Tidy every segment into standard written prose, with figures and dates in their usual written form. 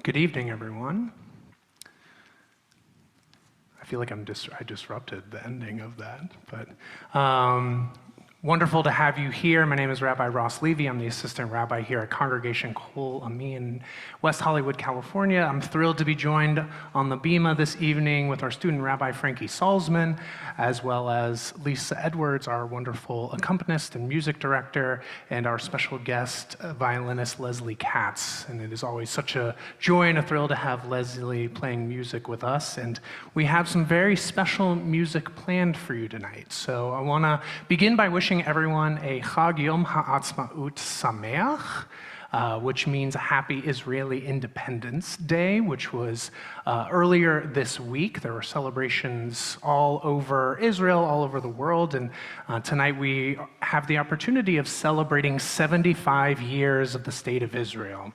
Good evening, everyone. I feel like I disrupted the ending of that, but wonderful to have you here. My name is Rabbi Ross Levy. I'm the assistant rabbi here at Congregation Kol Ami in West Hollywood, California. I'm thrilled to be joined on the bima this evening with our student rabbi, Frankie Salzman, as well as Lisa Edwards, our wonderful accompanist and music director, and our special guest, violinist Leslie Katz. And it is always such a joy and a thrill to have Leslie playing music with us. And we have some very special music planned for you tonight. So I want to begin by wishing everyone a Chag Yom Ha'atzmaut Sameach, which means a happy Israeli Independence Day, which was earlier this week. There were celebrations all over Israel, all over the world, and tonight we have the opportunity of celebrating 75 years of the State of Israel.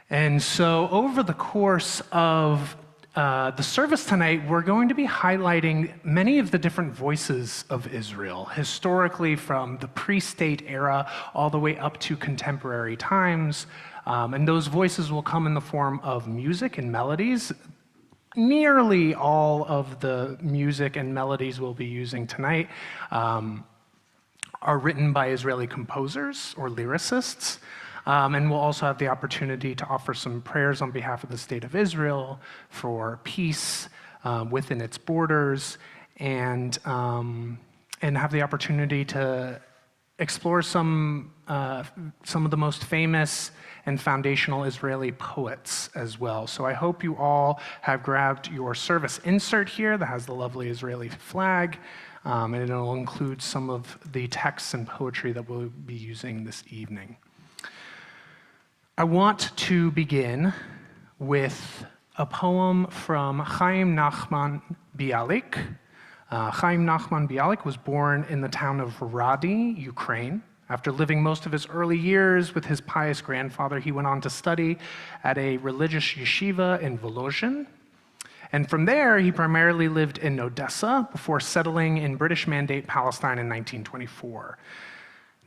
And so over the course of the service tonight, we're going to be highlighting many of the different voices of Israel, historically from the pre-state era all the way up to contemporary times. And those voices will come in the form of music and melodies. Nearly all of the music and melodies we'll be using tonight are written by Israeli composers or lyricists. And we'll also have the opportunity to offer some prayers on behalf of the State of Israel for peace within its borders, and have the opportunity to explore some of the most famous and foundational Israeli poets as well. So I hope you all have grabbed your service insert here that has the lovely Israeli flag, and it'll include some of the texts and poetry that we'll be using this evening. I want to begin with a poem from Chaim Nachman Bialik. Chaim Nachman Bialik was born in the town of Radi, Ukraine. After living most of his early years with his pious grandfather, he went on to study at a religious yeshiva in Volozhin. And from there, he primarily lived in Odessa before settling in British Mandate Palestine in 1924.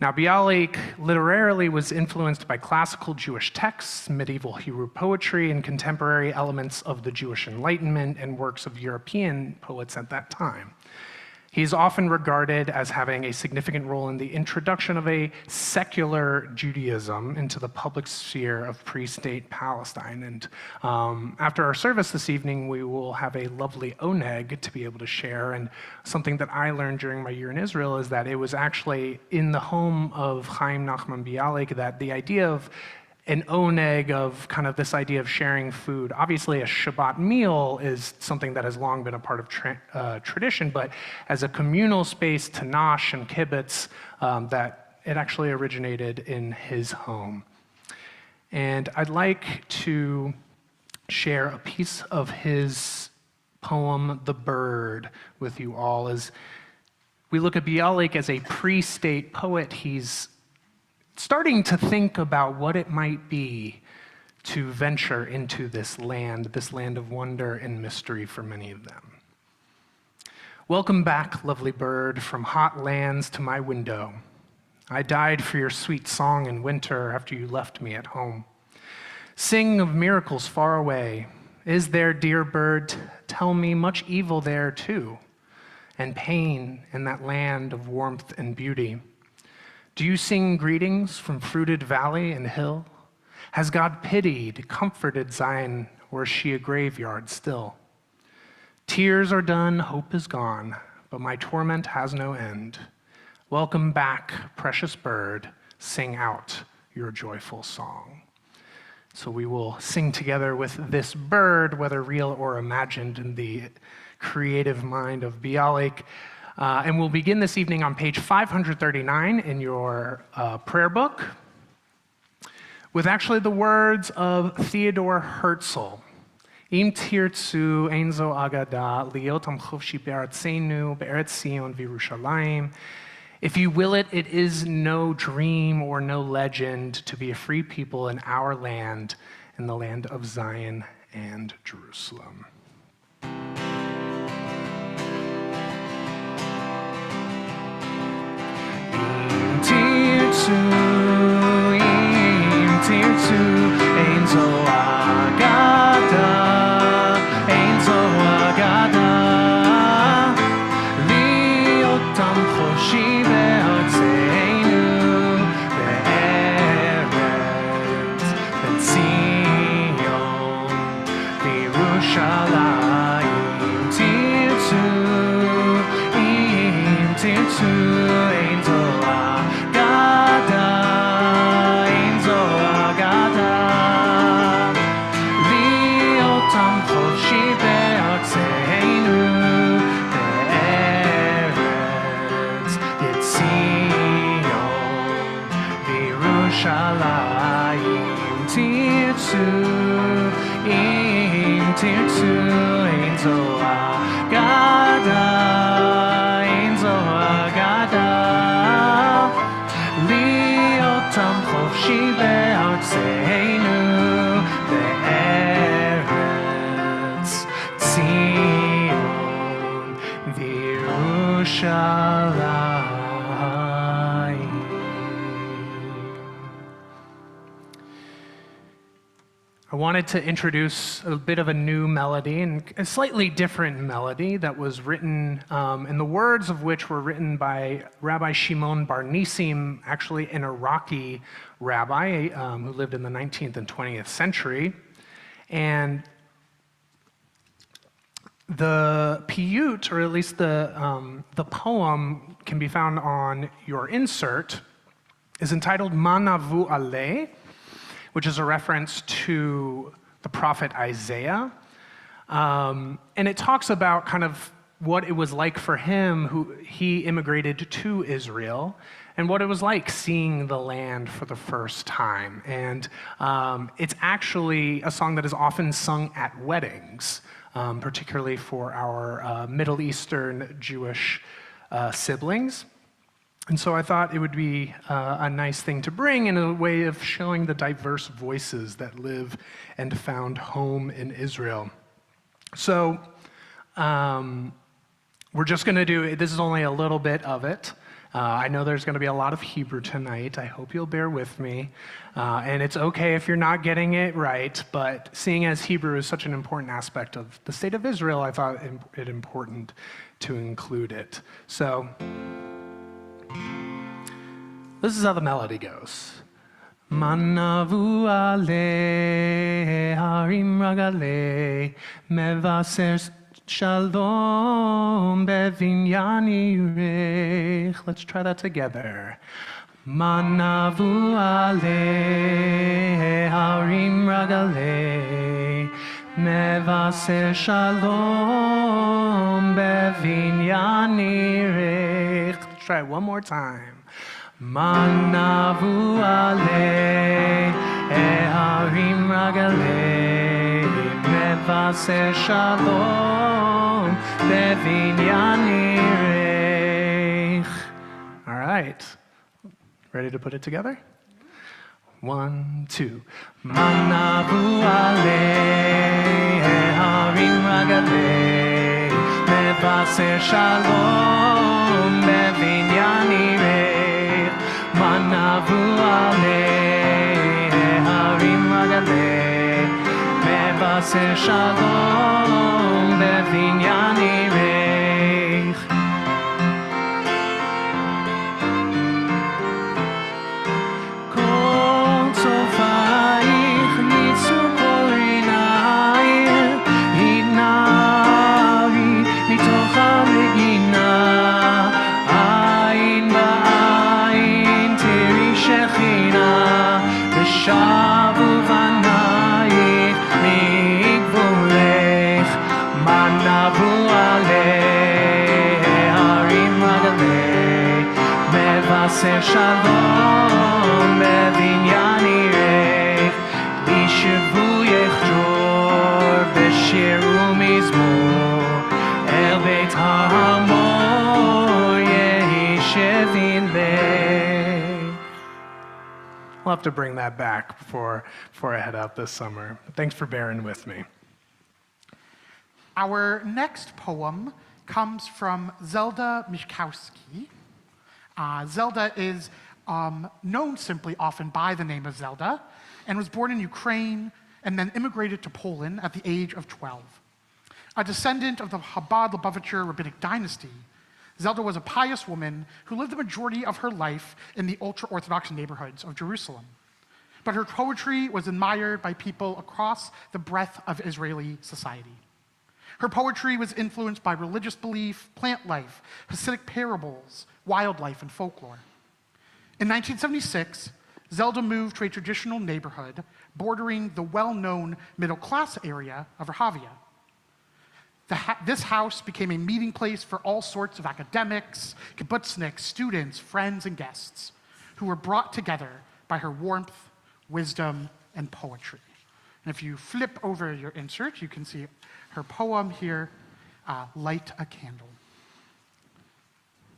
Now, Bialik literarily was influenced by classical Jewish texts, medieval Hebrew poetry, and contemporary elements of the Jewish Enlightenment and works of European poets at that time. He is often regarded as having a significant role in the introduction of a secular Judaism into the public sphere of pre-state Palestine. And after our service this evening, we will have a lovely oneg to be able to share. And something that I learned during my year in Israel is that it was actually in the home of Chaim Nachman Bialik that the idea of an oneg, of kind of this idea of sharing food. Obviously, a Shabbat meal is something that has long been a part of tradition, but as a communal space, Tanash and Kibbutz, that it actually originated in his home. And I'd like to share a piece of his poem, The Bird, with you all. As we look at Bialik as a pre-state poet, he's starting to think about what it might be to venture into this land of wonder and mystery for many of them. Welcome back, lovely bird, from hot lands to my window. I died for your sweet song in winter after you left me at home. Sing of miracles far away. Is there, dear bird, tell me, much evil there too, and pain in that land of warmth and beauty? Do you sing greetings from fruited valley and hill? Has God pitied, comforted Zion, or is she a graveyard still? Tears are done, hope is gone, but my torment has no end. Welcome back, precious bird, sing out your joyful song. So we will sing together with this bird, whether real or imagined in the creative mind of Bialik. And we'll begin this evening on page 539 in your prayer book with actually the words of Theodore Herzl. Im tirtzu ein zo agada liot am chofshi be'artzenu be'eretz Sion v'Yerushalayim. If you will it, it is no dream or no legend to be a free people in our land, in the land of Zion and Jerusalem. Im tirtzu ein zo agada v'Yerushalayim. I wanted to introduce a bit of a new melody, and a slightly different melody that was written, and the words of which were written by Rabbi Shimon Bar Nisim, actually an Iraqi rabbi who lived in the 19th and 20th century. And the piyut, or at least the poem, can be found on your insert, is entitled Ma Navu Aleh, which is a reference to the prophet Isaiah. And it talks about kind of what it was like for him, who he immigrated to Israel, and what it was like seeing the land for the first time. And it's actually a song that is often sung at weddings, particularly for our Middle Eastern Jewish siblings. And so I thought it would be a nice thing to bring in a way of showing the diverse voices that live and found home in Israel. So we're just going to do, this is only a little bit of it. I know there's going to be a lot of Hebrew tonight. I hope you'll bear with me. And it's okay if you're not getting it right, but seeing as Hebrew is such an important aspect of the state of Israel, I thought it important to include it. So this is how the melody goes. Manavu ale harim ragale mevaser shalom bevinyan yirech. Let's try that together. Manavu ale harim ragale mevaser shalom bevinyan yirech. Let's try it one more time. Manavu ale harim ragale mevaser shalom bevinyan yirech. All right, ready to put it together? 1, 2. Manavu ale harim ragale mevaser shalom bevinyan yirech. Manavu ale harim ragale mevaser shalom bevinyan yirech. Kol tzofayich nitzu kol rinayir hinari mitoch haregina. Shavu vanayich migvulech. Manavu ale harim ragale mevaser shalom bevinyan yirech. Lishavu yechor b'shiru mizmor el beit ha'amor yehishevin leh. We'll have to bring that back before I head out this summer. Thanks for bearing with me. Our next poem comes from Zelda Mishkowski. Zelda is known simply often by the name of Zelda, and was born in Ukraine and then immigrated to Poland at the age of 12. A descendant of the Chabad-Lubavitcher rabbinic dynasty, Zelda was a pious woman who lived the majority of her life in the ultra-Orthodox neighborhoods of Jerusalem. But her poetry was admired by people across the breadth of Israeli society. Her poetry was influenced by religious belief, plant life, Hasidic parables, wildlife, and folklore. In 1976, Zelda moved to a traditional neighborhood bordering the well-known middle-class area of Rehavia. This house became a meeting place for all sorts of academics, kibbutzniks, students, friends, and guests who were brought together by her warmth, wisdom, and poetry. And if you flip over your insert, you can see her poem here, Light a Candle.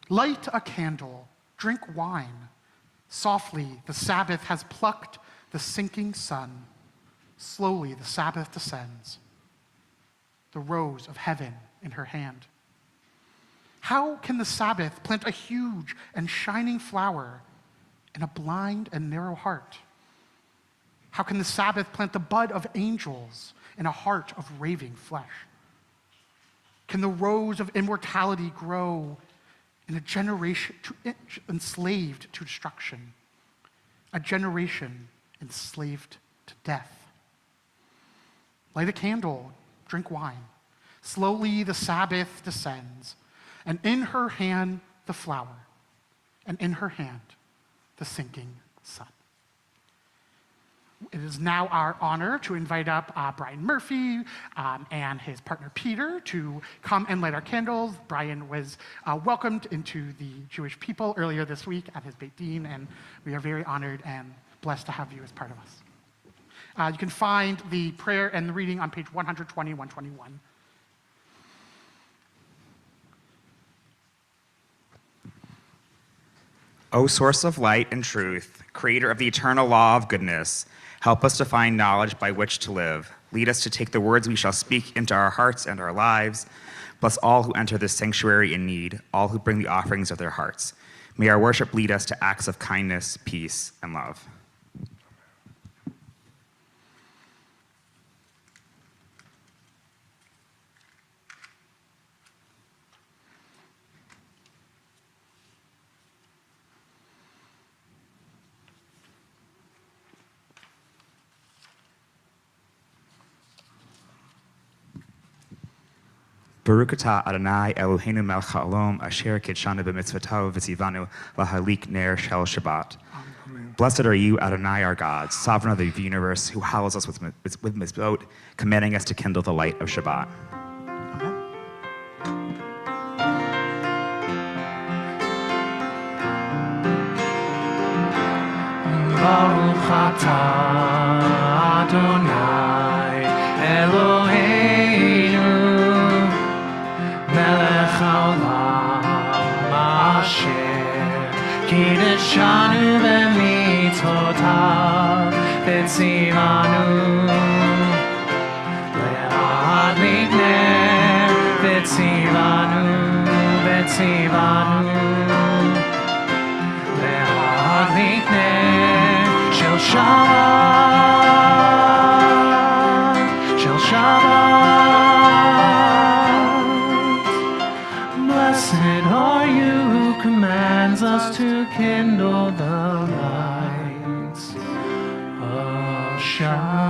Light a candle, drink wine. Softly the Sabbath has plucked the sinking sun. Slowly the Sabbath descends, the rose of heaven in her hand. How can the Sabbath plant a huge and shining flower in a blind and narrow heart? How can the Sabbath plant the bud of angels in a heart of raving flesh? Can the rose of immortality grow in a generation enslaved to destruction, a generation enslaved to death? Light a candle, drink wine. Slowly the Sabbath descends, and in her hand the flower, and in her hand the sinking sun. It is now our honor to invite up Brian Murphy and his partner Peter to come and light our candles. Brian was welcomed into the Jewish people earlier this week at his Beit Din, and we are very honored and blessed to have you as part of us. You can find the prayer and the reading on page 120, 121. O source of light and truth, creator of the eternal law of goodness, help us to find knowledge by which to live. Lead us to take the words we shall speak into our hearts and our lives. Bless all who enter this sanctuary in need, all who bring the offerings of their hearts. May our worship lead us to acts of kindness, peace, and love. Baruch atah Adonai Eloheinu melech haolam asher kidshanu b'mitzvotav v'tzivanu lahalik ner shel Shabbat. Blessed are you, Adonai, our God, sovereign of the universe, who hallows us with mitzvot, commanding us to kindle the light of Shabbat. Baruch atah Adonai Eloheinu melech haolam asher kidshanu b'mitzvotav v'tzivanu le'adlik ner v'tzivanu le'adlik ner shel Shabbat. Blessed are you who commands us to kindle the lights of Shabbat.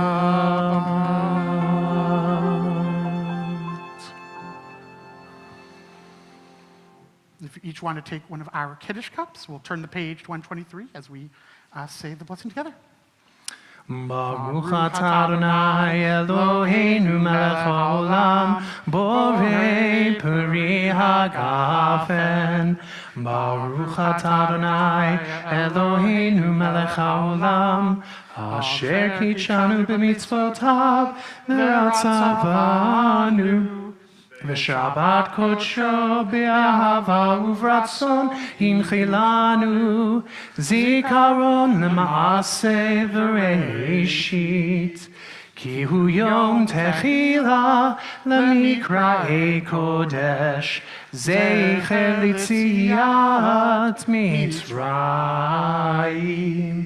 If you each want to take one of our Kiddush cups, we'll turn the page to 123 as we say the blessing together. Baruch atah Adonai Eloheinu melech haolam borei peri hagafen. Baruch atah Adonai Eloheinu melech haolam asher kidshanu b'mitzvotav v'ratzavanu. V'shabbat kodsho be'ahava uvratzon hinchilanu zikaron l'maaseh v'reishit ki hu yom techila l'mikra'ei kodesh zecher l'tziat Mitzrayim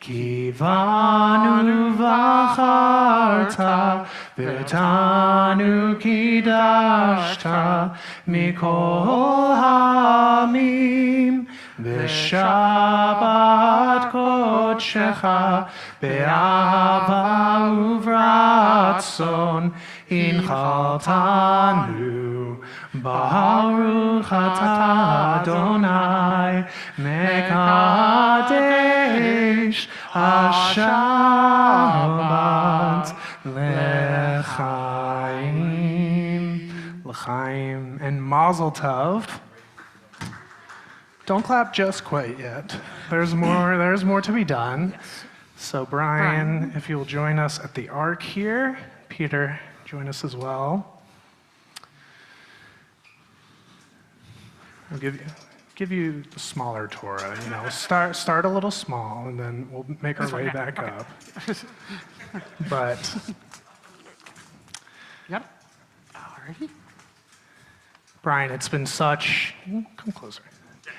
Kivanu v'acharta v'tanu kidashta mikol ha'amim v'shabbat kodshecha be'ahava uvratzon inchaltanu Baruch atah Adonai mekadesh Shabbat l'chaim and Mazel Tov. Don't clap just quite yet. There's more to be done. Yes. So Brian, if you'll join us at the ark here. Peter, join us as well. I'll give you the smaller Torah. Start a little small, and then we'll make our way back up. But Yep. Alrighty. Brian, it's been come closer.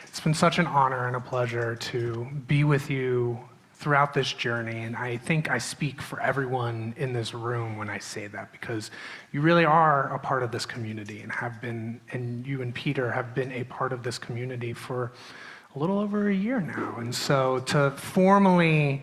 It's been such an honor and a pleasure to be with you throughout this journey, and I think I speak for everyone in this room when I say that, because you really are a part of this community and you and Peter have been a part of this community for a little over a year now. And so to formally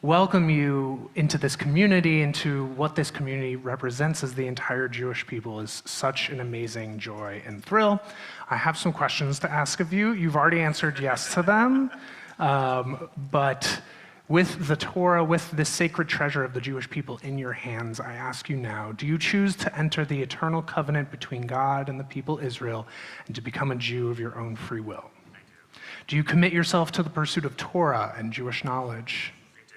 welcome you into this community, into what this community represents as the entire Jewish people, is such an amazing joy and thrill. I have some questions to ask of you. You've already answered yes to them. But with the Torah, with this sacred treasure of the Jewish people in your hands, I ask you now, do you choose to enter the eternal covenant between God and the people Israel and to become a Jew of your own free will? I do. Do you commit yourself to the pursuit of Torah and Jewish knowledge? I do.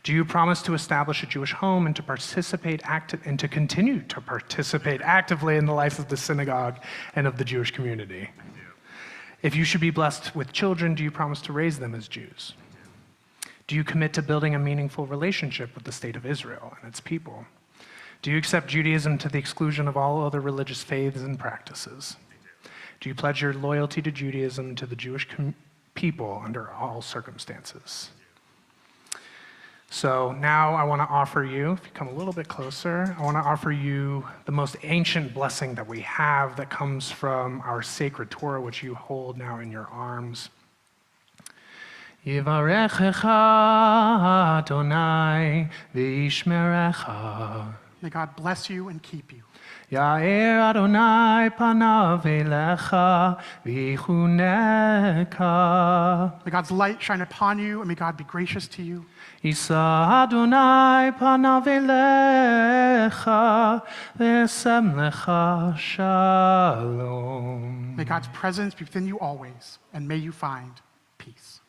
Do you promise to establish a Jewish home and to continue to participate actively in the life of the synagogue and of the Jewish community? If you should be blessed with children, do you promise to raise them as Jews? Do you commit to building a meaningful relationship with the state of Israel and its people? Do you accept Judaism to the exclusion of all other religious faiths and practices? Do you pledge your loyalty to Judaism to the Jewish people under all circumstances? So now I want to offer you, if you come a little bit closer, I want to offer you the most ancient blessing that we have that comes from our sacred Torah, which you hold now in your arms. Yivarechecha Adonai v'yishmerecha. May God bless you and keep you. Ya'er Adonai panav elecha v'yichuneka. May God's light shine upon you, and may God be gracious to you. Yisa Adonai panav elecha v'yasem lecha shalom. May God's presence be within you always, and may you find peace.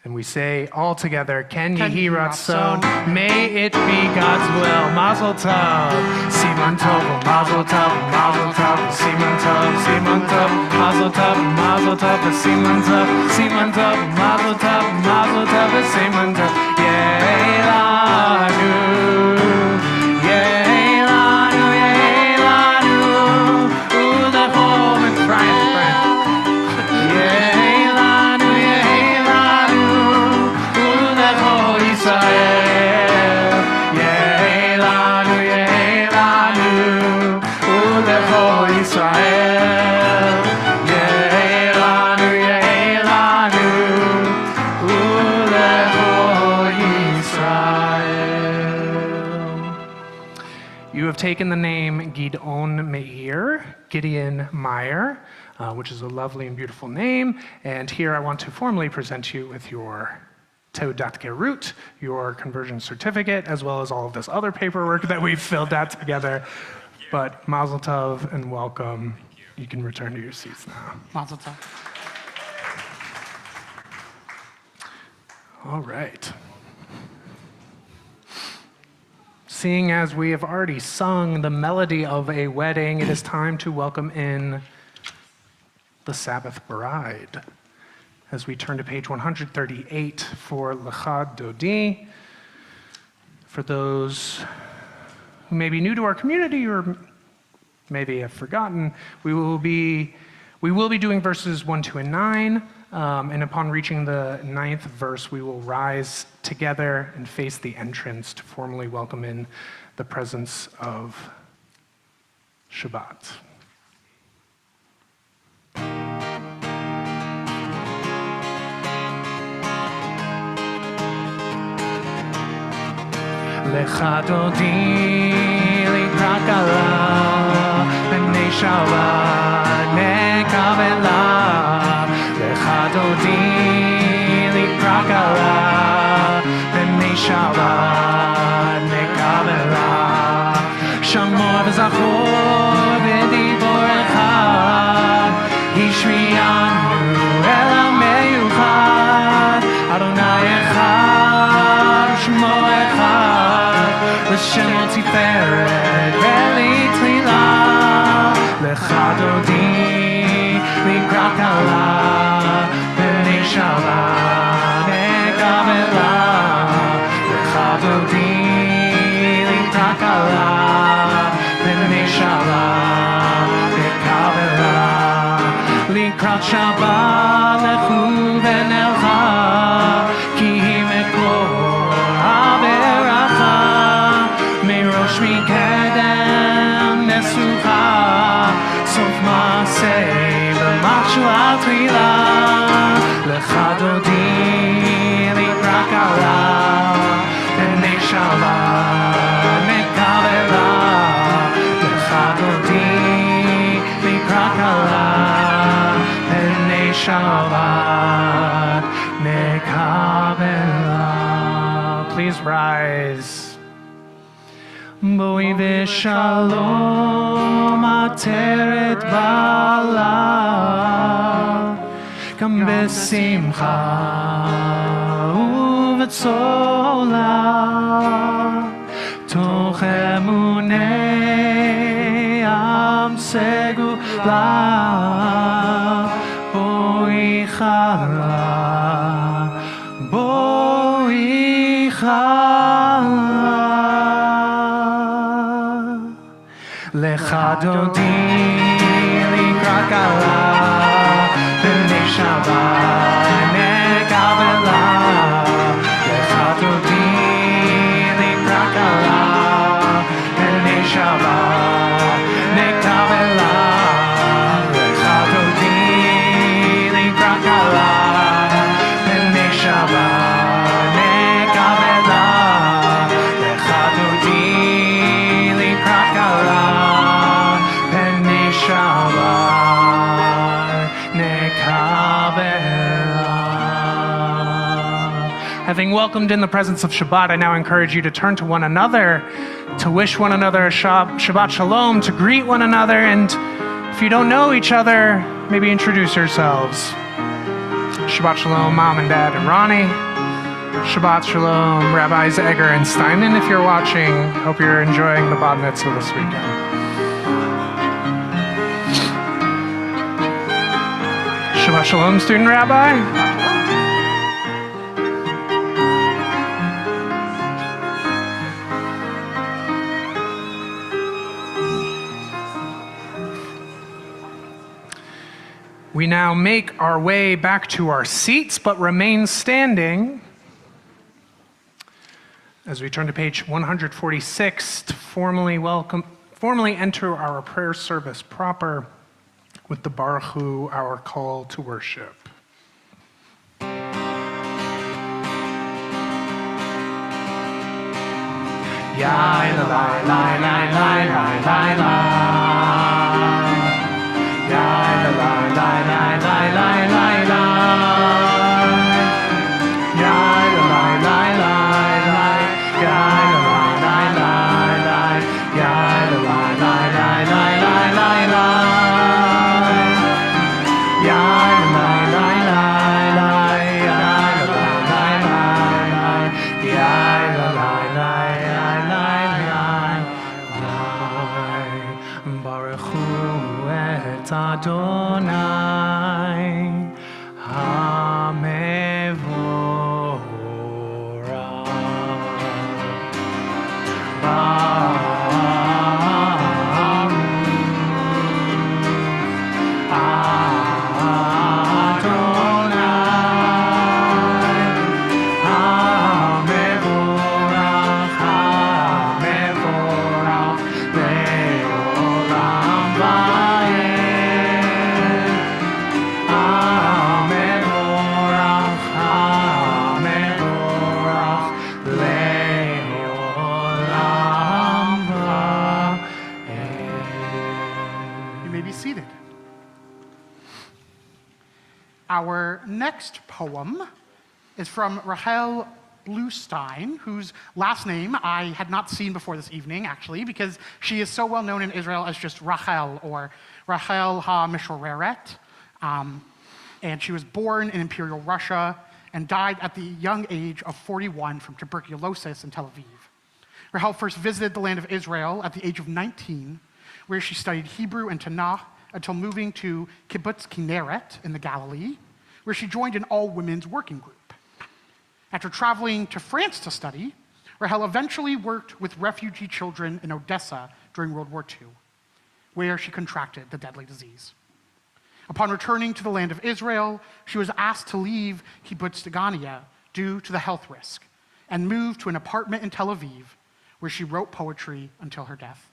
And we say all together, Ken Ken Yehi Yehi Ratzon, Ratzon. may it be God's will. Mazel tov, Siman tov, Mazel tov, Mazel tov, Siman tov, Siman tov, Mazel tov, Mazel tov, Siman tov, Siman tov, Mazel tov, Mazel tov, Siman tov. Yeilanu, Yeilanu, Yeilanu, Udachol and Brian. Yeilanu, Yeilanu, Udachol Yisrael. Yeilanu, Yeilanu, Udachol Yisrael. Yeilanu, Yeilanu, Udachol Yisrael. You have taken the name Gidon Meir, Gideon Meyer, which is a lovely and beautiful name. And here I want to formally present you with your Teudat Gerut, your conversion certificate, as well as all of this other paperwork that we've filled out together. But Mazel Tov and welcome. You can return to your seats now. Mazel tov. All right. Seeing as we have already sung the melody of a wedding, it is time to welcome in the Sabbath bride. As we turn to page 138 for Lecha Dodi. For those who may be new to our community or maybe have forgotten, we will be doing verses 1, 2, and 9. And upon reaching the 9th verse, we will rise together and face the entrance to formally welcome in the presence of Shabbat. Lecha dodi likrat kala b'nei Shabbat nekavela. Lecha dodi likrat kala b'nei Shabbat nekavela. Shamor v'zachor b'dibor echad hishmiyanu el ha'meyuchad Adonai echad Shmo echad L'shem tiferet veli tlila Lecha dodi likrat kala b'nei לקראת שבת לכו ונלכה, כי היא מקור הברכה, מראש מקדם נסוכה, סוף מעשה במחשבה תחילה, לך דודי לקראת כלה, פני שבת נקבלה, לך דודי לקראת כלה, פני שבת נקבלה. Please rise. בואי ושלום עטרת בעלה, גם בשמחה ובצולה, תוך אמוני עם סגולה, בואי חלה, בואי חלה. לך דודי לקראת כלה, פני שבת נקבלה, לך דודי לקראת כלה, פני שבת נקבלה, לך דודי לקראת כלה, פני שבת נקבלה, לך דודי לקראת כלה, פני שבת נקבלה. Having welcomed in the presence of Shabbat, I now encourage you to turn to one another, to wish one another a Shabbat Shalom, to greet one another, and if you don't know each other, maybe introduce yourselves. Shabbat Shalom, Mom and Dad and Ronnie. Shabbat Shalom, Rabbis Egger and Steinman, if you're watching. Hope you're enjoying the Bat Mitzvah this weekend. Shabbat Shalom, student rabbi. We now make our way back to our seats, but remain standing as we turn to page 146 to formally enter our prayer service proper with the Baruch Hu, our call to worship. Yai la la la la la la la la. Yai la la la la la la la la. Yai la la la la la. Yai la la la la la. Yai la la la la la la la la. Yai la la la la la. Yai la la la la la. Yai la la la la la. Baruch Hu et Adonai HaMevorach. Our next poem is from Rachel Bluestein, whose last name I had not seen before this evening, actually, because she is so well known in Israel as just Rachel, or Rachel HaMishoreret. And she was born in Imperial Russia and died at the young age of 41 from tuberculosis in Tel Aviv. Rachel first visited the land of Israel at the age of 19, where she studied Hebrew and Tanakh until moving to Kibbutz Kinneret in the Galilee, where she joined an all-women's working group. After traveling to France to study, Rachel eventually worked with refugee children in Odessa during World War II, where she contracted the deadly disease. Upon returning to the land of Israel, she was asked to leave Kibbutz Degania due to the health risk and moved to an apartment in Tel Aviv where she wrote poetry until her death.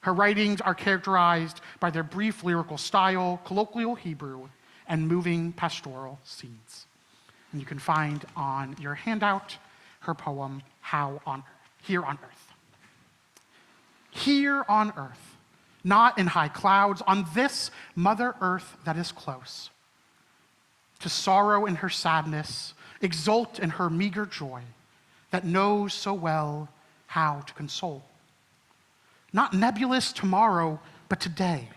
Her writings are characterized by their brief lyrical style, colloquial Hebrew, and moving pastoral scenes. And you can find on your handout her poem, Here on Earth. Here on earth, not in high clouds, on this Mother Earth that is close, to sorrow in her sadness, exult in her meager joy, that knows so well how to console. Not nebulous tomorrow, but today,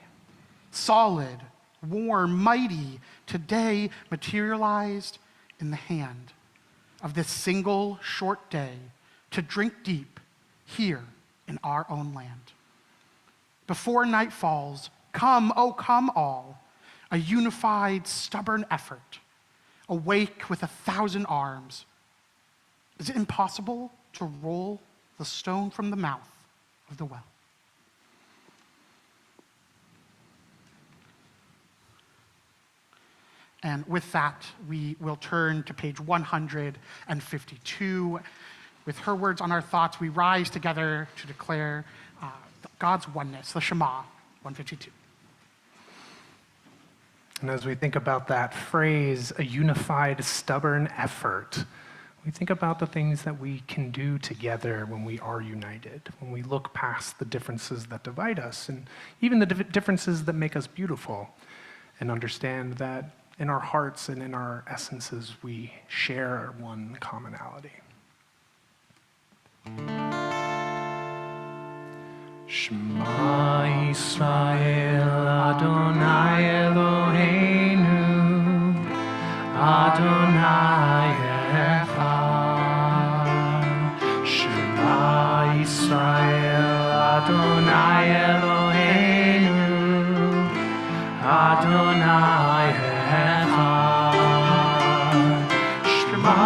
solid, warm, mighty, today materialized in the hand of this single short day to drink deep here in our own land. Before night falls, come, oh come all, a unified, stubborn effort, awake with 1,000 arms. Is it impossible to roll the stone from the mouth of the well? And with that, we will turn to page 152. With her words on our thoughts, we rise together to declare God's oneness, the Shema, 152. And as we think about that phrase, a unified, stubborn effort, we think about the things that we can do together when we are united, when we look past the differences that divide us, and even the differences that make us beautiful, and understand that in our hearts and in our essences, we share one commonality. Shema Yisrael, Adonai Eloheinu, Adonai Echad. Shema Yisrael, Adonai Eloheinu, Adonai Echad. Shema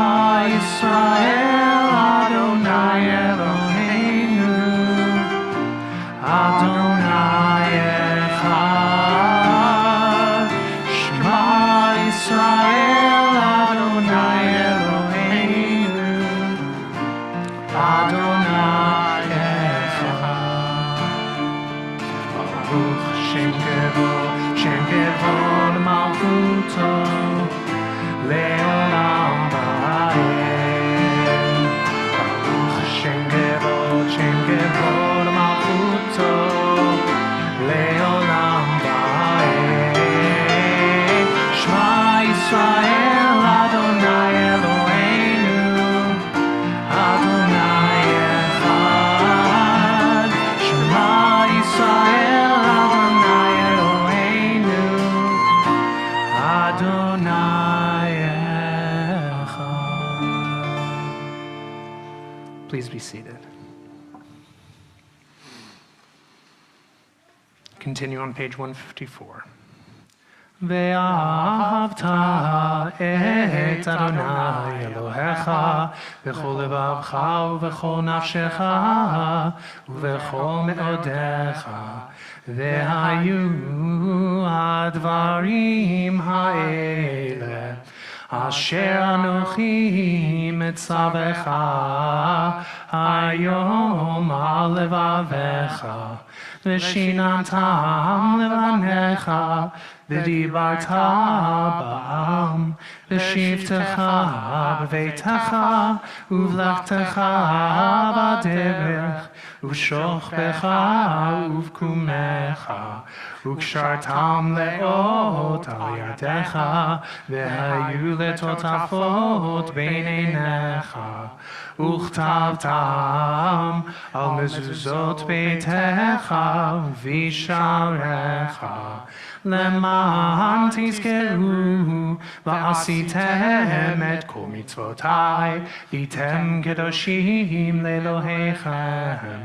Yisrael, Adonai Eloheinu, Adonai Echad. Shema Yisrael, Adonai Eloheinu, Adonai Echad. Baruch Shem Kevod Malchuto, Le'olam Va'ed. Baruch Shem Kevod Malchuto, Le'olam Va'ed. Shema Yisrael, Adonai Eloheinu, Adonai Echad. Shema Yisrael, Adonai Eloheinu, Adonai Echad. Please be seated. Continue on page 154. ואהבת את אדוני אלוהיך בכל לבבך ובכל נפשך ובכל מאודיך, והיו הדברים האלה אשר אנוכי מצווך היום על לבביך, ושיננתם לבניך, ודיברת בעם, בשבתך בביתך, ובלכתך בדרך, ובשוכבך ובקומך, וקשרתם לאות על ידיך, והיו לטוטפות בין עיניך, וכתבתם על מזוזות ביתך ובשעריך, למען תזכרו ועשיתם את כל מצוותיי, הייתם קדושים לאלוהיכם.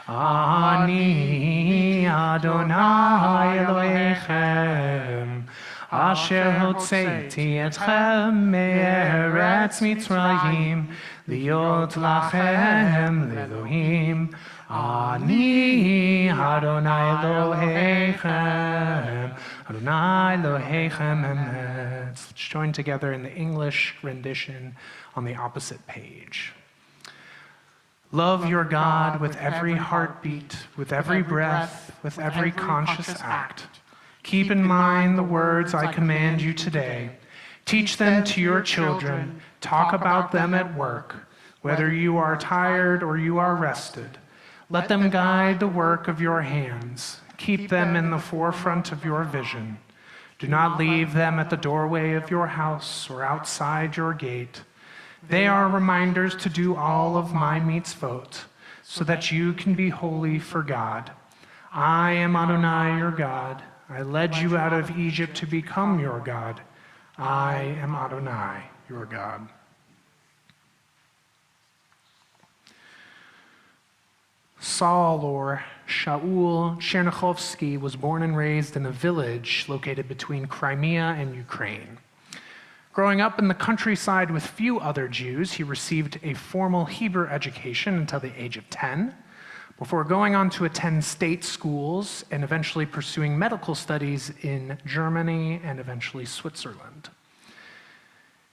אני אדוני אלוהיכם, אשר הוצאתי אתכם מארץ מצרים, להיות לכם לאלוהים. אני אדוני אלוהיכם, Adonai Elohechem Emet. Let's join together in the English rendition on the opposite page. Love your God with every heartbeat, with every breath, with every conscious act. Keep in mind the words I command you today. Teach them to your children. Talk about them at work, whether you are tired or you are rested. Let them guide the work of your hands. Keep them in the forefront of your vision. Do not leave them at the doorway of your house or outside your gate. They are reminders to do all of my mitzvot, so that you can be holy for God. I am Adonai, your God. I led you out of Egypt to become your God. I am Adonai, your God. Saul, or Shaul Chernichovsky, was born and raised in a village located between Crimea and Ukraine. Growing up in the countryside with few other Jews, he received a formal Hebrew education until the age of 10, before going on to attend state schools and eventually pursuing medical studies in Germany and eventually Switzerland.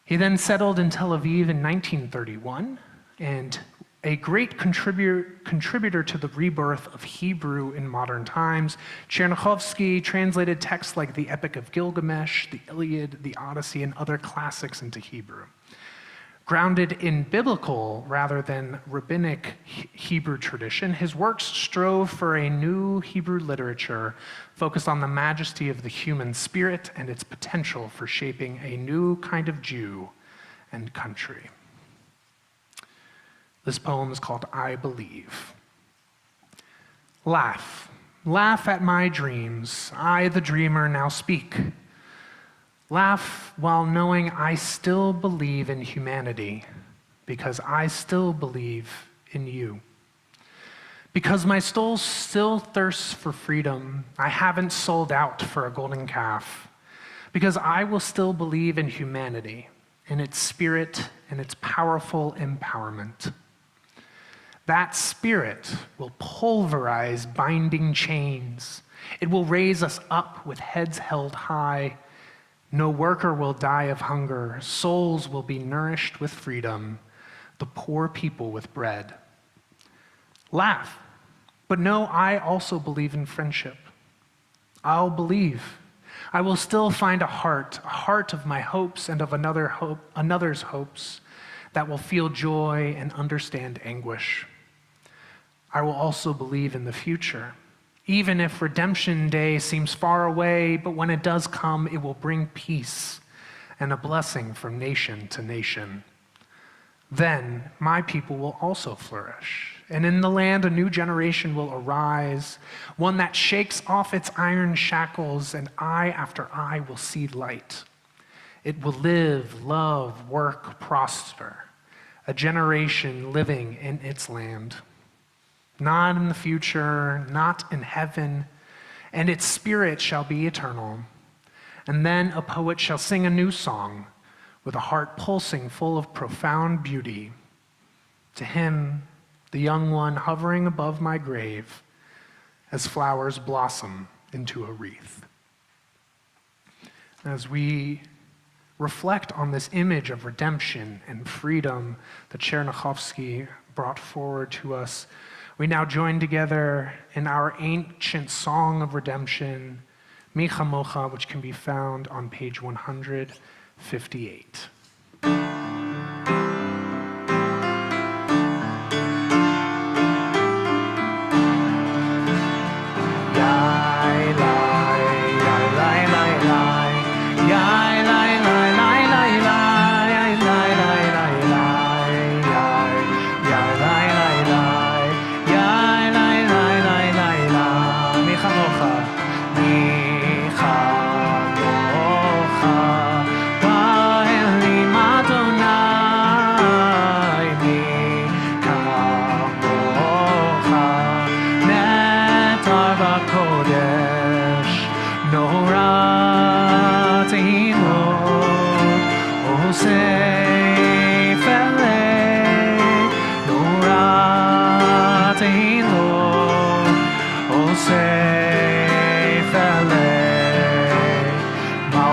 He then settled in Tel Aviv in 1931, and a great contributor to the rebirth of Hebrew in modern times, Chernichovsky translated texts like the Epic of Gilgamesh, the Iliad, the Odyssey, and other classics into Hebrew. Grounded in biblical rather than rabbinic Hebrew tradition, his works strove for a new Hebrew literature focused on the majesty of the human spirit and its potential for shaping a new kind of Jew and country. This poem is called I Believe. Laugh, laugh at my dreams. I, the dreamer, now speak. Laugh while knowing I still believe in humanity, because I still believe in you. Because my soul still thirsts for freedom, I haven't sold out for a golden calf. Because I will still believe in humanity, in its spirit, and its powerful empowerment. That spirit will pulverize binding chains. It will raise us up with heads held high. No worker will die of hunger. Souls will be nourished with freedom. The poor people with bread. Laugh, but know I also believe in friendship. I'll believe. I will still find a heart of my hopes and of another's hopes that will feel joy and understand anguish. I will also believe in the future, even if redemption day seems far away, but when it does come, it will bring peace and a blessing from nation to nation. Then my people will also flourish, and in the land a new generation will arise, one that shakes off its iron shackles, and eye after eye will see light. It will live, love, work, prosper, a generation living in its land. Not in the future, not in heaven, and its spirit shall be eternal. And then a poet shall sing a new song with a heart pulsing full of profound beauty. To him, the young one hovering above my grave, as flowers blossom into a wreath. As we reflect on this image of redemption and freedom that Chernichovsky brought forward to us, we now join together in our ancient song of redemption, Mi Chamocha, which can be found on page 158.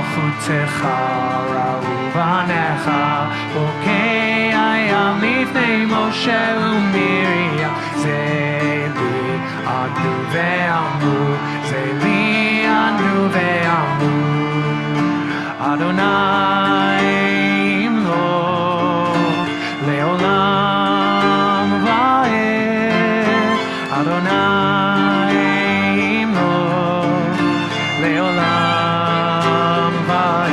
מלכותך ראו בניך, חוקי הים לפני משה ומרים, זה לי ענו ואמרו, זה לי ענו ואמרו, אדוני ימלוך לעולם ועד, אדוני ימלוך לעולם ועד.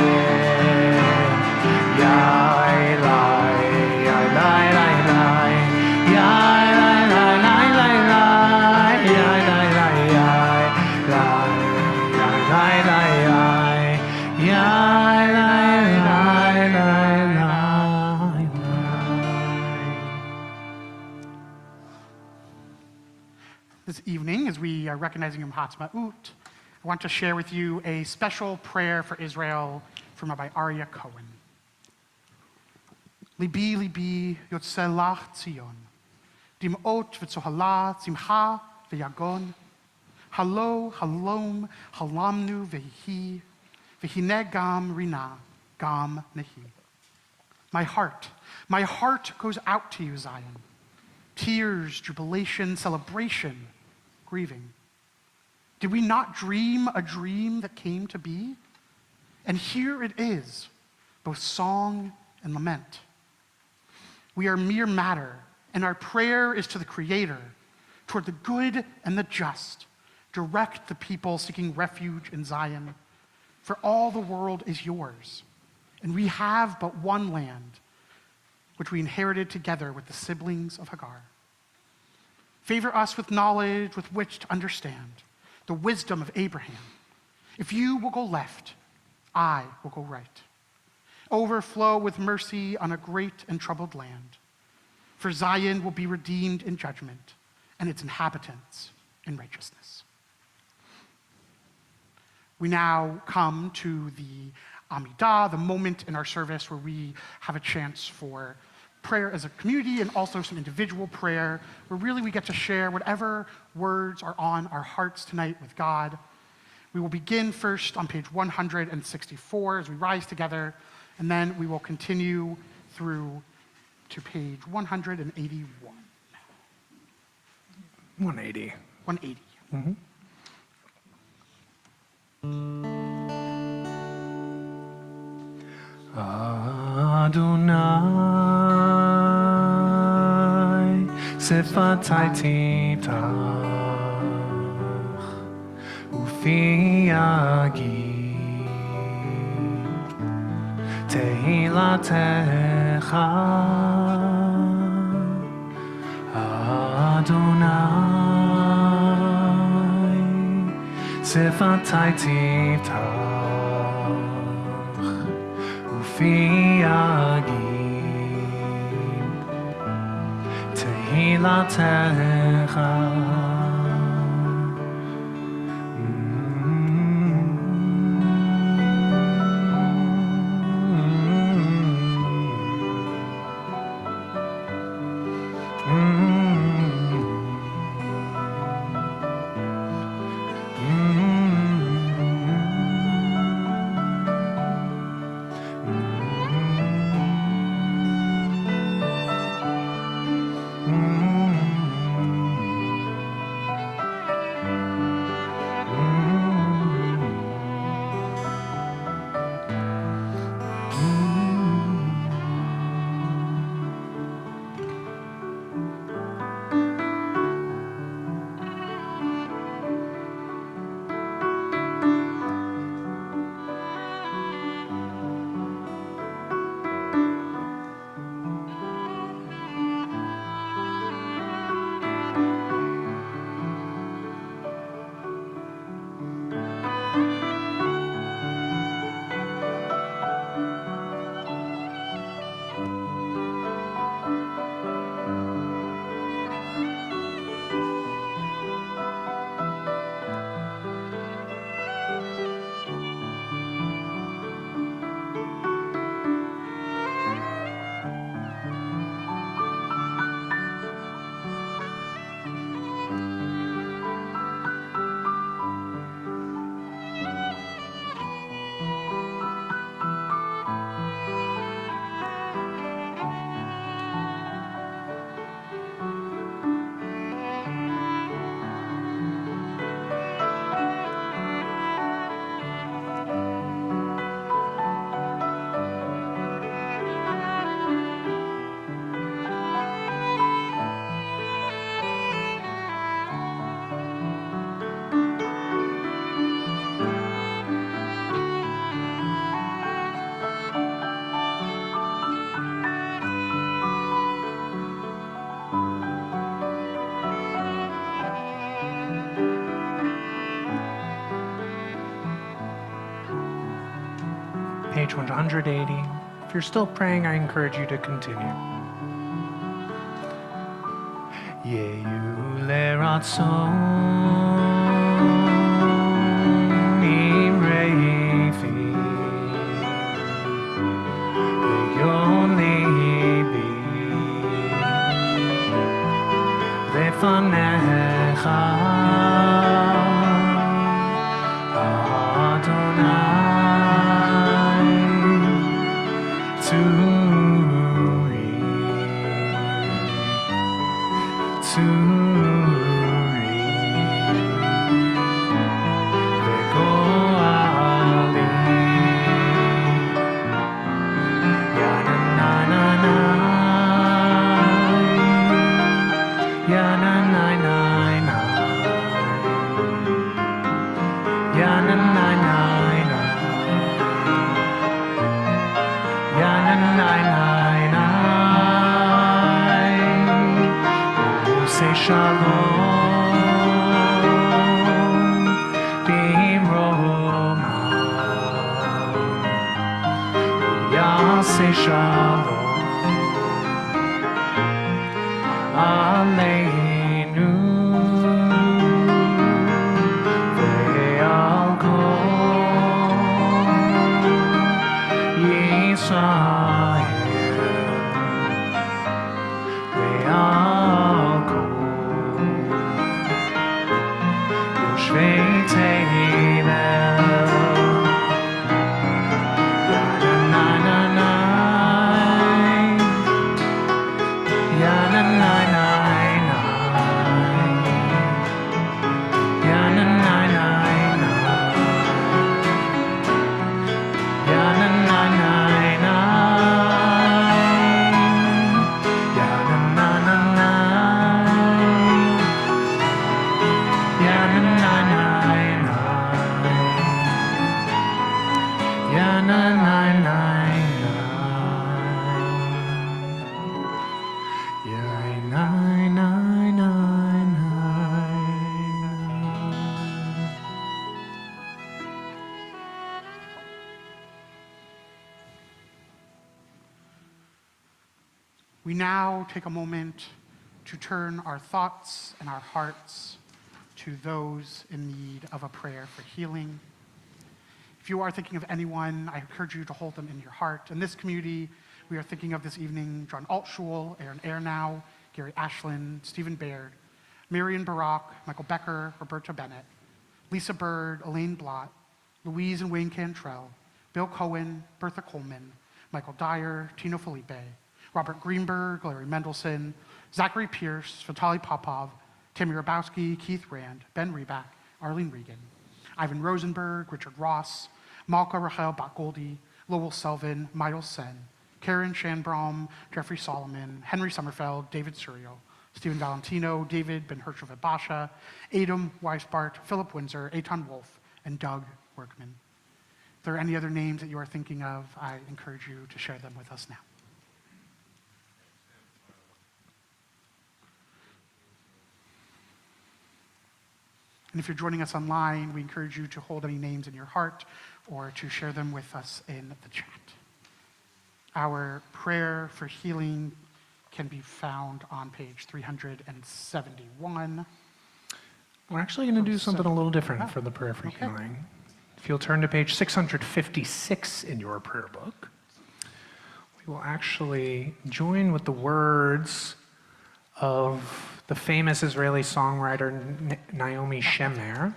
יאי לי, יאי לי לי לי, יאי לי לי לי לי לי, יאי לי לי יאי לי, יאי לי לי יאי, יאי לי לי לי לי. This evening, as we are recognizing Yom Ha'atzmaut, I want to share with you a special prayer for Israel from Rabbi Aryeh Cohen. Libi, libi, yotze lach Zion, dim'ot v'tzohala, tzimcha v'yagon, halo, halom, halamnu v'hi, v'hine gam rina, gam nehi. My heart goes out to you, Zion. Tears, jubilation, celebration, grieving. Did we not dream a dream that came to be? And here it is, both song and lament. We are mere matter, and our prayer is to the Creator, toward the good and the just. Direct the people seeking refuge in Zion, for all the world is yours, and we have but one land, which we inherited together with the siblings of Hagar. Favor us with knowledge with which to understand the wisdom of Abraham. If you will go left, I will go right. Overflow with mercy on a great and troubled land. For Zion will be redeemed in judgment, and its inhabitants in righteousness. We now come to the Amidah, the moment in our service where we have a chance for prayer as a community and also some individual prayer, where really we get to share whatever words are on our hearts tonight with God. We will begin first on page 164 as we rise together, and then we will continue through to page 181. 180. 180. Adonai, Sifatai Titach, Ufi Yagid, Tehilatecha, Adonai, Sifatai Titach, Ufi Yagid, Tehilatecha. page 180. If you're still praying, I encourage you to continue. 예유래 라손 이레이피 ויוליבי לפניך Say shalom, bimroma. Say shalom, aleinu ve'al kol Yisrael ve'al kol Yoshvei Tevel. We now take a moment to turn our thoughts and our hearts to those in need of a prayer for healing. If you are thinking of anyone, I encourage you to hold them in your heart. In this community, we are thinking of this evening John Altschul, Aaron Airnow, Gary Ashland, Stephen Baird, Marion Barak, Michael Becker, Roberta Bennett, Lisa Bird, Elaine Blott, Louise and Wayne Cantrell, Bill Cohen, Bertha Coleman, Michael Dyer, Tino Felipe, Robert Greenberg, Larry Mendelson, Zachary Pierce, Vitaly Popov, Tammy Rabowski, Keith Rand, Ben Reback, Arlene Regan, Ivan Rosenberg, Richard Ross, Malka Rachel Bakgoldi, Lowell Selvin, Miles Sen, Karen Shanbraum, Jeffrey Solomon, Henry Sommerfeld, David Surio, Stephen Valentino, David Ben Hershovet Basha, Adam Weisbart, Philip Windsor, Eitan Wolf, and Doug Workman. If there are any other names that you are thinking of, I encourage you to share them with us now. And if you're joining us online, we encourage you to hold any names in your heart or to share them with us in the chat. Our prayer for healing can be found on page 371. We're actually going to do something a little different for the prayer for healing. If you'll turn to page 656 in your prayer book, we will actually join with the words of the famous Israeli songwriter Naomi Shemer,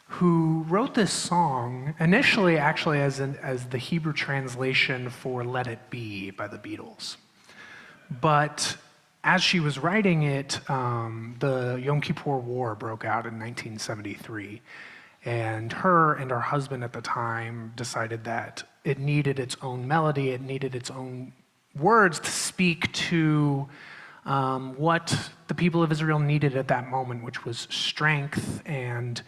who wrote this song initially actually as the Hebrew translation for Let It Be by the Beatles. But as she was writing it, the Yom Kippur War broke out in 1973. And her and her husband at the time decided that it needed its own melody, it needed its own words to speak to what the people of Israel needed at that moment, which was strength and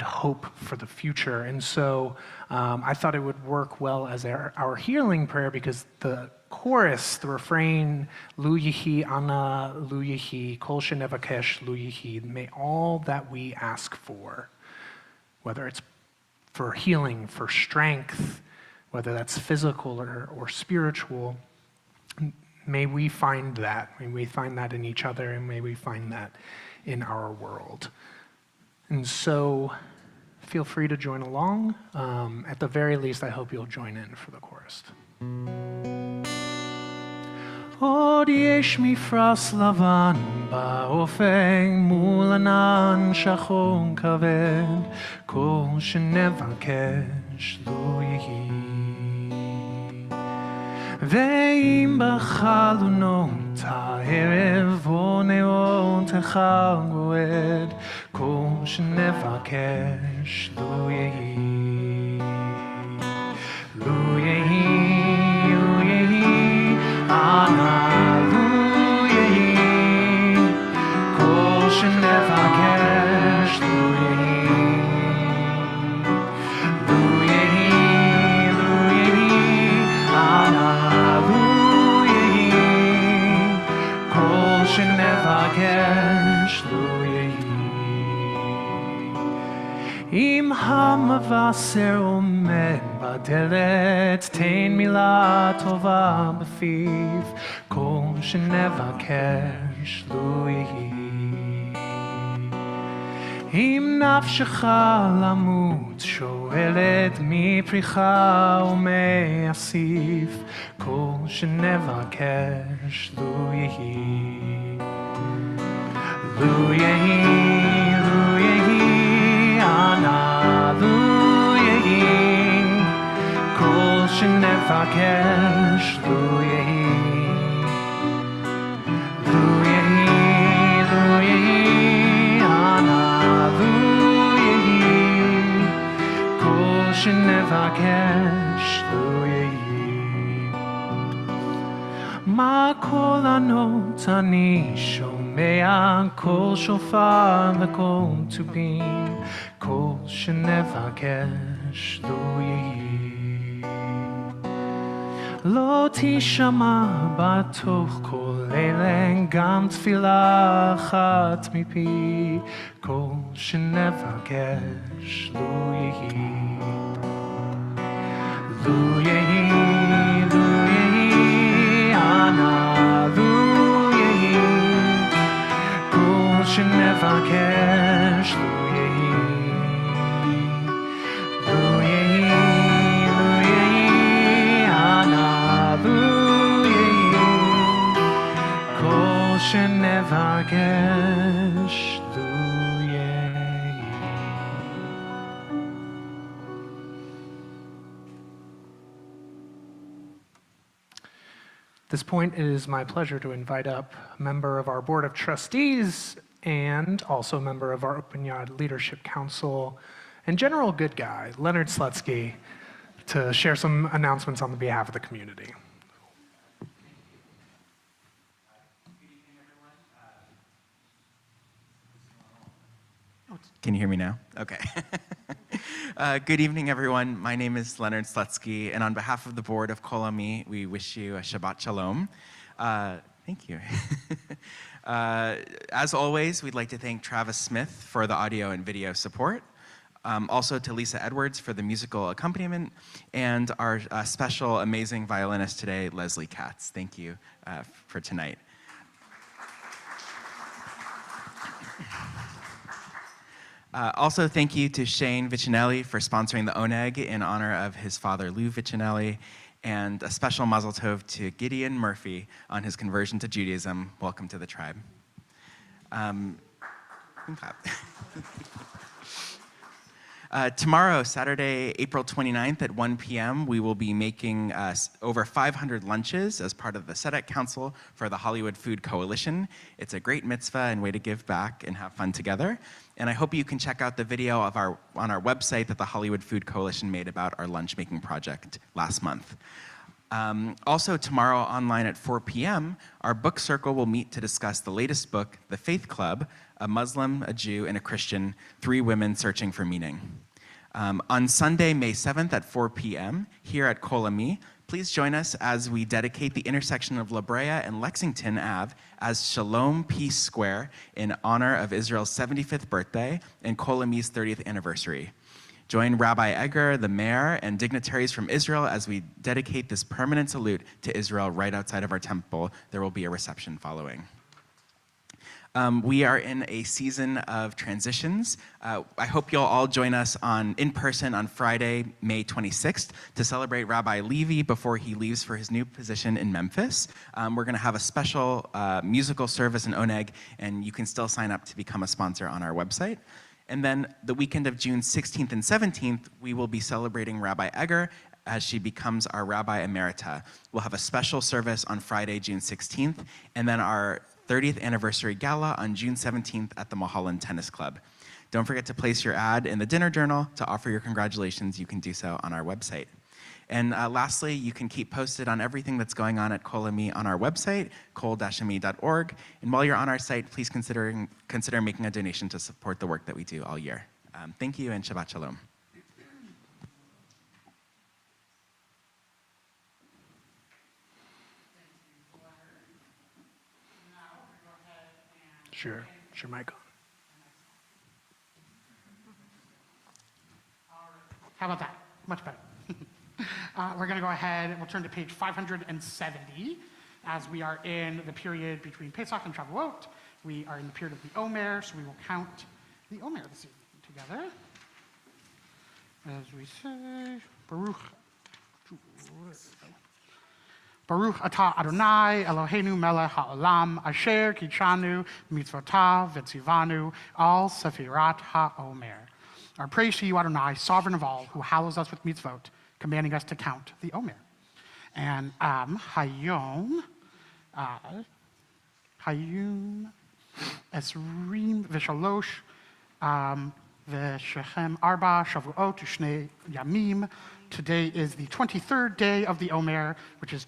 hope for the future. And so I thought it would work well as our healing prayer, because the chorus, the refrain, Lu Yehi Ana, Lu Yehi, Kol Shenevakesh, Lu Yehi, may all that we ask for, whether it's for healing, for strength, whether that's physical or spiritual. May we find that. May we find that in each other, and may we find that in our world. And so feel free to join along. At the very least, I hope you'll join in for the chorus. עוד יש מפרש לבן באופק מול ענן שחור כבד, כל שנבקש לא יהי. ואם בחלונות הערב או נאותך גועד, כל שנבקש לא יהי. לא יהי, לא יהי, אנא לו יהי, כל שנבקש לא יהי. לו יהי, לו יהי, אנא לו יהי, כל שנבקש לא יהי. אם המבשר עומד בדלת, תן מילה טובה בפיו, כל שנבקש לו יהי. אם נפשך למות שואלת מפריך ומאסיף, כל שנבקש לו יהי. לו יהי, לו יהי, אנא לו יהי, כל שנבקש לו יהי. לו יהי, לו יהי, אנא לו יהי, כל שנבקש לו יהי. מה קול ענות אני שומע, קול שופר וקול תופים, כל שנבקש לו יהי. לא תשמע בתוך כל אלה גם תפילה אחת מפי, כל שנבקש לו יהי. לו יהי, לו יהי, אנא לו יהי, כל שנבקש לו יהי. לו יהי, לו יהי, אנא לו יהי, כל שנבקש לו יהי. At this point, it is my pleasure to invite up a member of our Board of Trustees and also a member of our Open Yard Leadership Council and general good guy, Leonard Slutsky, to share some announcements on behalf of the community. Can you hear me now? Okay. Good evening, everyone. My name is Leonard Slutsky, and on behalf of the board of Kol Ami, we wish you a Shabbat Shalom. Thank you. As always, we'd like to thank Travis Smith for the audio and video support, also to Lisa Edwards for the musical accompaniment, and our special, amazing violinist today, Leslie Katz. Thank you for tonight. Also, thank you to Shane Vicinelli for sponsoring the Oneg in honor of his father, Lou Vicinelli, and a special mazel tov to Gideon Murphy on his conversion to Judaism. Welcome to the tribe. Tomorrow, Saturday, April 29th at 1 p.m., we will be making over 500 lunches as part of the Sedek Council for the Hollywood Food Coalition. It's a great mitzvah and way to give back and have fun together. And I hope you can check out the video on our website that the Hollywood Food Coalition made about our lunch making project last month. Also, tomorrow online at 4 p.m., our book circle will meet to discuss the latest book, The Faith Club, A Muslim, a Jew, and a Christian, 3 Women Searching for Meaning. On Sunday, May 7th at 4 p.m., here at Kol Ami, please join us as we dedicate the intersection of La Brea and Lexington Ave as Shalom Peace Square in honor of Israel's 75th birthday and Kol Ami's 30th anniversary. Join Rabbi Egger, the mayor, and dignitaries from Israel as we dedicate this permanent salute to Israel right outside of our temple. There will be a reception following. We are in a season of transitions. I hope you'll all join us in person on Friday, May 26th, to celebrate Rabbi Levy before he leaves for his new position in Memphis. We're going to have a special musical service in Oneg, and you can still sign up to become a sponsor on our website. And then the weekend of June 16th and 17th, we will be celebrating Rabbi Egger as she becomes our Rabbi Emerita. We'll have a special service on Friday, June 16th, and then our 30th anniversary gala on June 17th at the Mulholland Tennis Club. Don't forget to place your ad in the dinner journal to offer your congratulations. You can do so on our website. And lastly, you can keep posted on everything that's going on at Kol Ami on our website, kol-ami.org. And while you're on our site, please consider making a donation to support the work that we do all year. Thank you, and Shabbat Shalom. Sure. Sure, mic on. How about that? Much better. We're going to go ahead and we'll turn to page 570 as we are in the period between Pesach and Shavuot. We are in the period of the Omer, so we will count the Omer this evening together. As we say, Baruch atah Adonai Eloheinu melech ha'olam asher kitshanu mitzvotav v'tzivanu al sefirat ha'omer. Our praise to you, Adonai, sovereign of all, who hallows us with mitzvot, commanding us to count the Omer. And hayom esrim v'shalosh v'shechem arba shavuot u'shnei yamim. Today is the 23rd day of the Omer, which is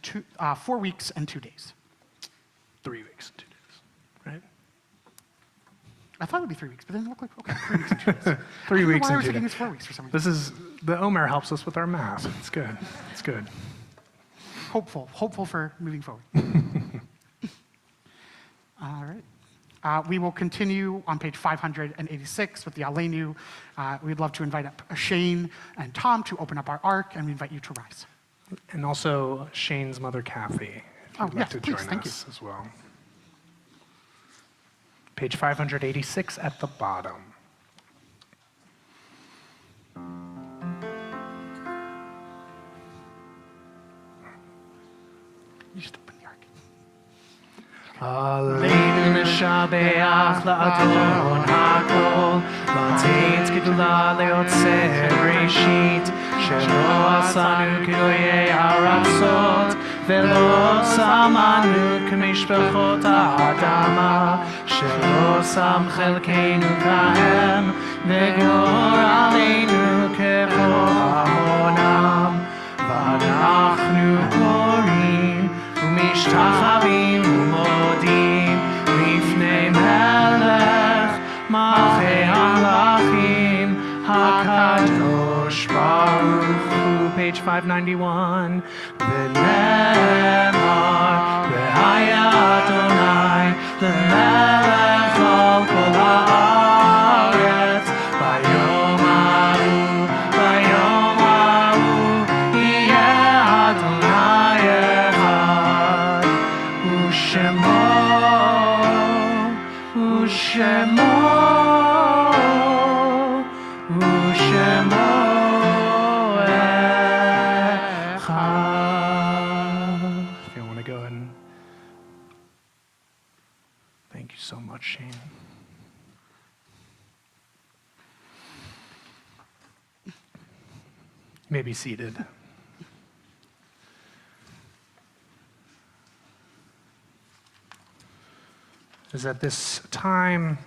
4 weeks and 2 days. 3 weeks and 2 days, right? I thought it would be 3 weeks, but it didn't look like, okay, 3 weeks and 2 days. 3 weeks why I and was 2 thinking days. it's 4 weeks for some reason. This is, the Omer helps us with our math. It's good. It's good. Hopeful for moving forward. All right. We will continue on page 586 with the Aleinu. We'd love to invite up Shane and Tom to open up our ark, and we invite you to rise. And also Shane's mother, Kathy, if you'd like yes, to please, join thank you. us as well. Page 586 at the bottom. You just open the ark. Aleinu nishabeach la'adon hakol, la'teit gedula le'otzeh bereshit, shelo asanu k'goyei ha'aratzot, ve'lo samanu k'mishpachot ha'adama, shelo sam chelkeinu kahem, ve'gor aleinu k'chol hamonam, v'anachnu korim, u'mishtachavim u'modim, lifnei melech malchei hamlachim, hakadosh baruch hu. Page 591. V'nemar v'haya Adonai l'melech al kol haaretz, bayom hahu yeh Adonai echad, u'shemo echad. If you want to go ahead and thank you so much, Shane. You may be seated. It is at this time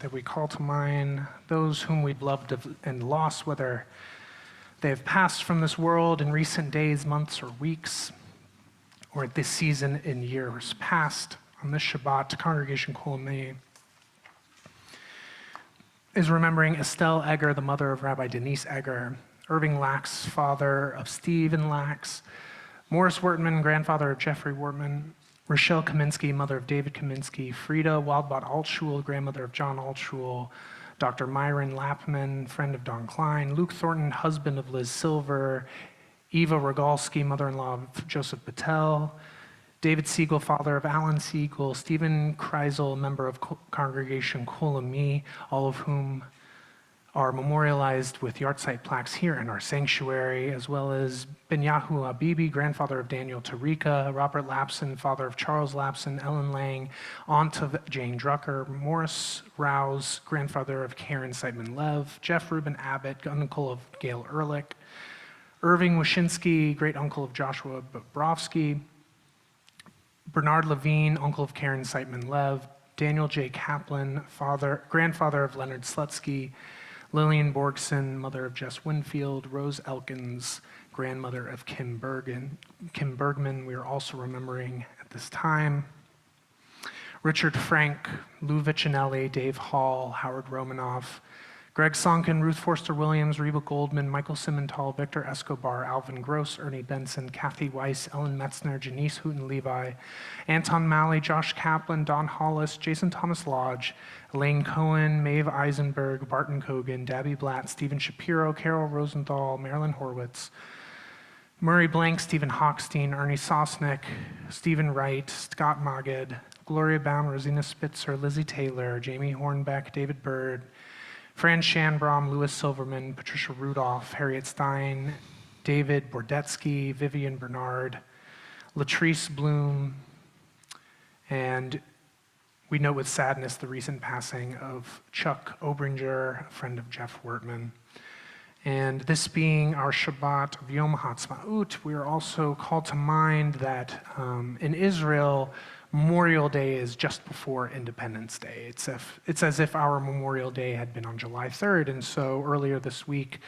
that we call to mind those whom we've loved and lost, whether they have passed from this world in recent days, months, or weeks, or at this season in years past. On this Shabbat, Congregation Kol Ami is remembering Estelle Egger, the mother of Rabbi Denise Egger, Irving Lax, father of Stephen Lax, Morris Wertman, grandfather of Jeffrey Wertman, Rochelle Kaminsky, mother of David Kaminsky, Frida Waldbot Altschul, grandmother of John Altschul, Dr. Myron Lapman, friend of Don Klein, Luke Thornton, husband of Liz Silver, Eva Rogalski, mother-in-law of Joseph Patel, David Siegel, father of Alan Siegel, Stephen Kreisel, member of Congregation Kol Ami, all of whom are memorialized with yahrzeit plaques here in our sanctuary, as well as Benyahu Abibi, grandfather of Daniel Tarika, Robert Lapson, father of Charles Lapson, Ellen Lang, aunt of Jane Drucker, Morris Rouse, grandfather of Karen Seidman Lev, Jeff Reuben Abbott, uncle of Gail Ehrlich, Irving Wyszynski, great uncle of Joshua Bobrovsky, Bernard Levine, uncle of Karen Seidman Lev, Daniel J. Kaplan, grandfather of Leonard Slutsky, Lillian Borgson, mother of Jess Winfield, Rose Elkins, grandmother of Kim Bergman, we are also remembering at this time. Richard Frank, Lou Vicinelli, Dave Hall, Howard Romanoff, Greg Sonkin, Ruth Forster Williams, Reba Goldman, Michael Simmental, Victor Escobar, Alvin Gross, Ernie Benson, Kathy Weiss, Ellen Metzner, Janice Hooten-Levi, Anton Malley, Josh Kaplan, Don Hollis, Jason Thomas Lodge, Elaine Cohen, Maeve Eisenberg, Barton Kogan, Dabby Blatt, Stephen Shapiro, Carol Rosenthal, Marilyn Horwitz, Murray Blank, Stephen Hochstein, Ernie Sosnick, Stephen Wright, Scott Magid, Gloria Baum, Rosina Spitzer, Lizzie Taylor, Jamie Hornbeck, David Bird, Fran Shanbrom, Louis Silverman, Patricia Rudolph, Harriet Stein, David Bordetsky, Vivian Bernard, Latrice Bloom, and we note with sadness the recent passing of Chuck Obringer, a friend of Jeff Wertman. And this being our Shabbat of Yom HaTzmaut, we are also called to mind that in Israel, Memorial Day is just before Independence Day. It's as if our Memorial Day had been on July 3rd, and so earlier this week,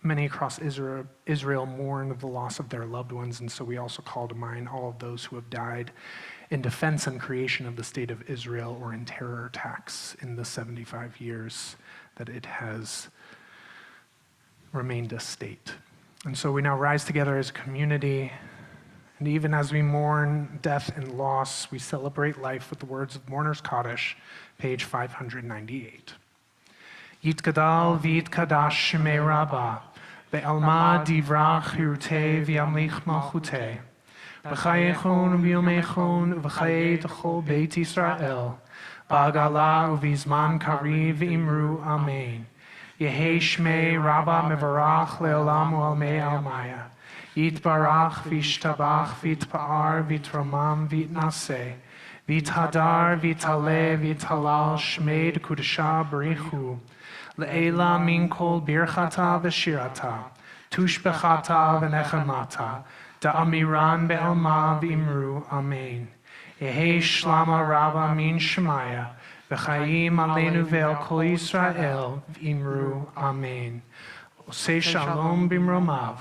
many across Israel mourn the loss of their loved ones, and so we also call to mind all of those who have died in defense and creation of the state of Israel or in terror attacks in the 75 years that it has remained a state. And so we now rise together as a community, and even as we mourn death and loss, we celebrate life with the words of Mourner's Kaddish, page 598. Yitgadal v'yitkadash shemei Rabbah, be'alma divrach hirutei v'yamlich malchutei, v'chayechon v'yomechon v'chayei t'chol beit Yisrael, ba'agala u'vizman kariv v'imru amen. Yehei shmei Rabbah mevarach le'olam u'almei almaya. Yitbarach v'yishtabach v'yitpa'ar v'yitramam v'yitnaseh v'yithadar v'yitale v'yitalal shmei d'kudesha b'richu le'ela min kol birchata v'shirata tushbechata v'nechemata da'amiran be'alma v'imru amen. Yehei shlama Rabbah min shemaya v'chayim aleinu ve'el kol Yisrael v'imru amen. Osei shalom b'mromav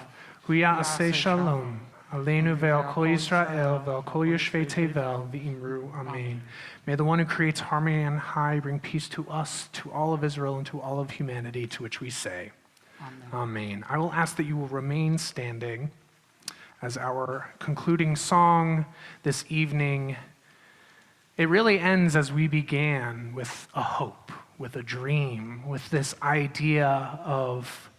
Huya'aseh shalom, aleinu ve'al kol Yisrael, ve'al kol yoshvei tevel, v'imru, amen. May the one who creates harmony on high bring peace to us, to all of Israel, and to all of humanity, to which we say, Amen. Amen. I will ask that you will remain standing as our concluding song this evening. It really ends as we began, with a hope, with a dream, with this idea of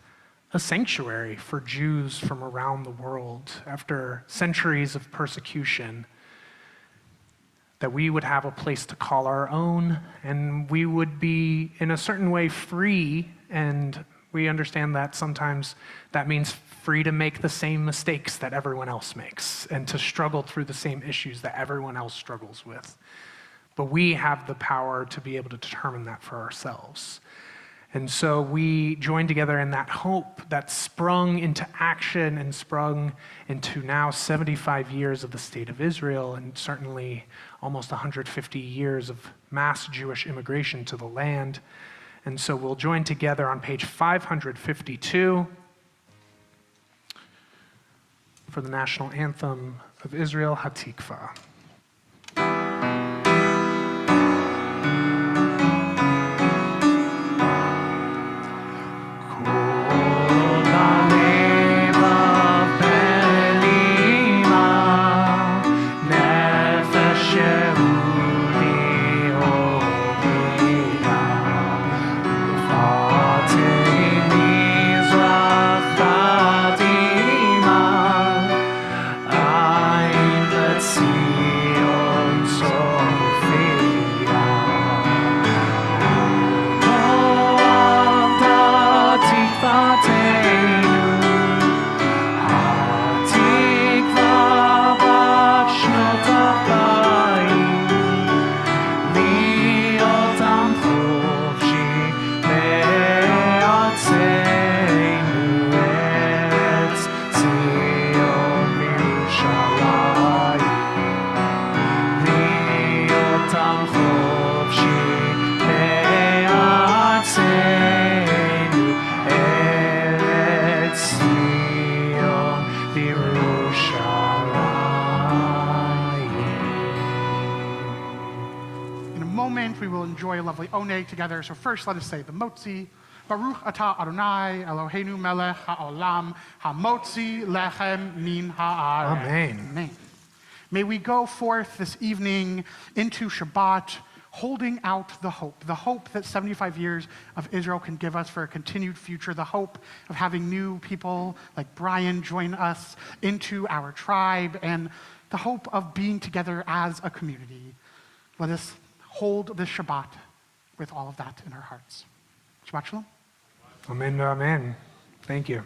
a sanctuary for Jews from around the world after centuries of persecution, that we would have a place to call our own, and we would be in a certain way free, and we understand that sometimes that means free to make the same mistakes that everyone else makes and to struggle through the same issues that everyone else struggles with. But we have the power to be able to determine that for ourselves. And so we joined together in that hope that sprung into action and sprung into now 75 years of the state of Israel, and certainly almost 150 years of mass Jewish immigration to the land. And so we'll join together on page 552 for the national anthem of Israel, Hatikva. B'Yerushalayim. In a moment, we will enjoy a lovely oneg together. So first, let us say the motzi. Baruch atah Adonai Eloheinu melech haolam hamotzi lechem min haaretz. Amen. Amen. May we go forth this evening into Shabbat holding out the hope that 75 years of Israel can give us for a continued future, the hope of having new people like Brian join us into our tribe, and the hope of being together as a community. Let us hold this Shabbat with all of that in our hearts. Shabbat shalom. Amen. Amen. Thank you.